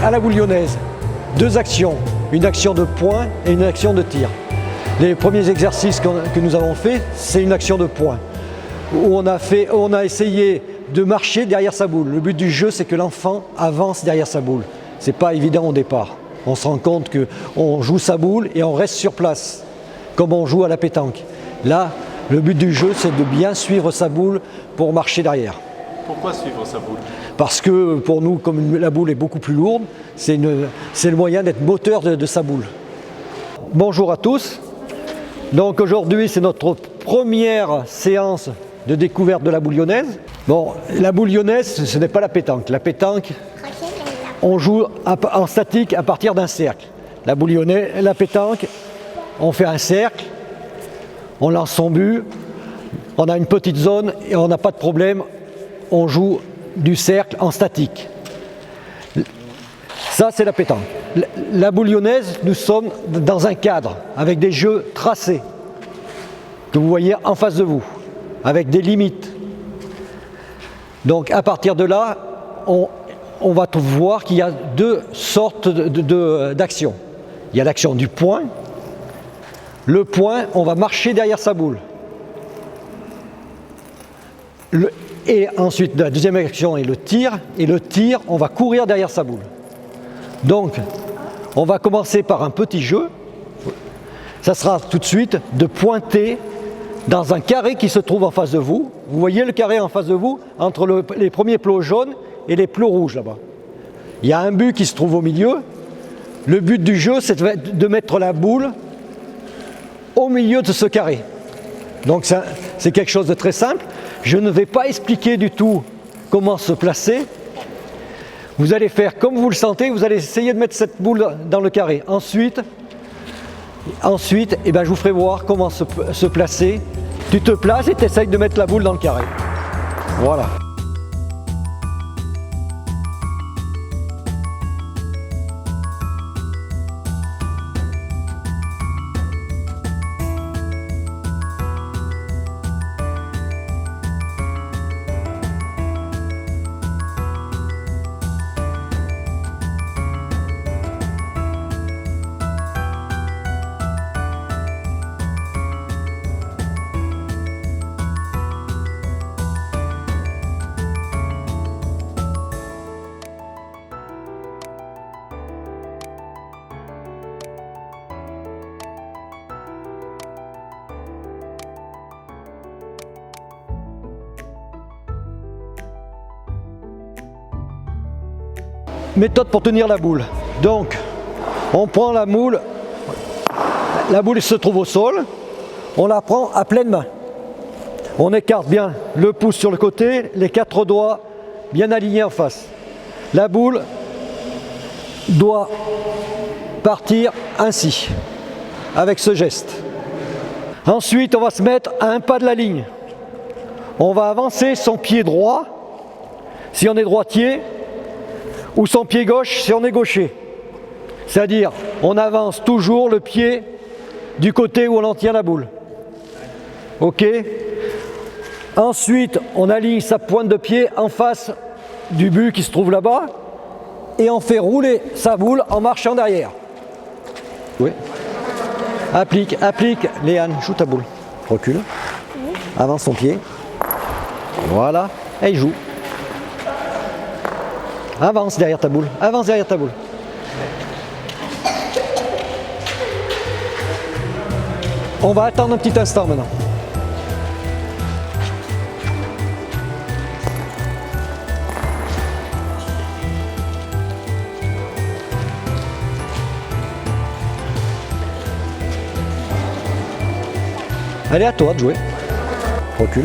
à la bouillonnaise, deux actions, une action de point et une action de tir. Les premiers exercices que nous avons fait, c'est une action de point, où on a essayé de marcher derrière sa boule. Le but du jeu, c'est que l'enfant avance derrière sa boule. C'est pas évident au départ. On se rend compte qu'on joue sa boule et on reste sur place, comme on joue à la pétanque. Là, le but du jeu, c'est de bien suivre sa boule pour marcher derrière. Pourquoi suivre sa boule? Parce que pour nous, comme la boule est beaucoup plus lourde, c'est le moyen d'être moteur de sa boule. Bonjour à tous. Donc aujourd'hui, c'est notre première séance de découverte de la bouillonnaise. Bon, la bouillonnaise, ce n'est pas la pétanque. La pétanque, on joue en statique à partir d'un cercle. La pétanque, on fait un cercle, on lance son but, on a une petite zone et on n'a pas de problème, on joue du cercle en statique. Ça, c'est la pétanque. La bouillonnaise, nous sommes dans un cadre avec des jeux tracés que vous voyez en face de vous, avec des limites. Donc à partir de là, on va voir qu'il y a deux sortes d'actions. Il y a l'action du point. Le point, on va marcher derrière sa boule. Et ensuite, la deuxième action est le tir. Et le tir, on va courir derrière sa boule. Donc, on va commencer par un petit jeu. Ça sera tout de suite de pointer dans un carré qui se trouve en face de vous. Vous voyez le carré en face de vous, entre les premiers plots jaunes et les plots rouges là-bas. Il y a un but qui se trouve au milieu. Le but du jeu, c'est de mettre la boule au milieu de ce carré. Donc c'est quelque chose de très simple. Je ne vais pas expliquer du tout comment se placer. Vous allez faire comme vous le sentez, vous allez essayer de mettre cette boule dans le carré. Ensuite je vous ferai voir comment se placer. Tu te places et tu essayes de mettre la boule dans le carré. Voilà. Méthode pour tenir la boule. Donc, on prend la boule se trouve au sol, on la prend à pleine main. On écarte bien le pouce sur le côté, les quatre doigts bien alignés en face. La boule doit partir ainsi, avec ce geste. Ensuite, on va se mettre à un pas de la ligne. On va avancer son pied droit, si on est droitier, ou son pied gauche si on est gaucher. C'est-à-dire, on avance toujours le pied du côté où on en tient la boule. Ok? Ensuite, on aligne sa pointe de pied en face du but qui se trouve là-bas et on fait rouler sa boule en marchant derrière. Oui. Applique, Léane, joue ta boule. Recule. Avance son pied. Voilà. Et il joue. Avance derrière ta boule. Avance derrière ta boule. On va attendre un petit instant maintenant. Allez, à toi de jouer. Recule.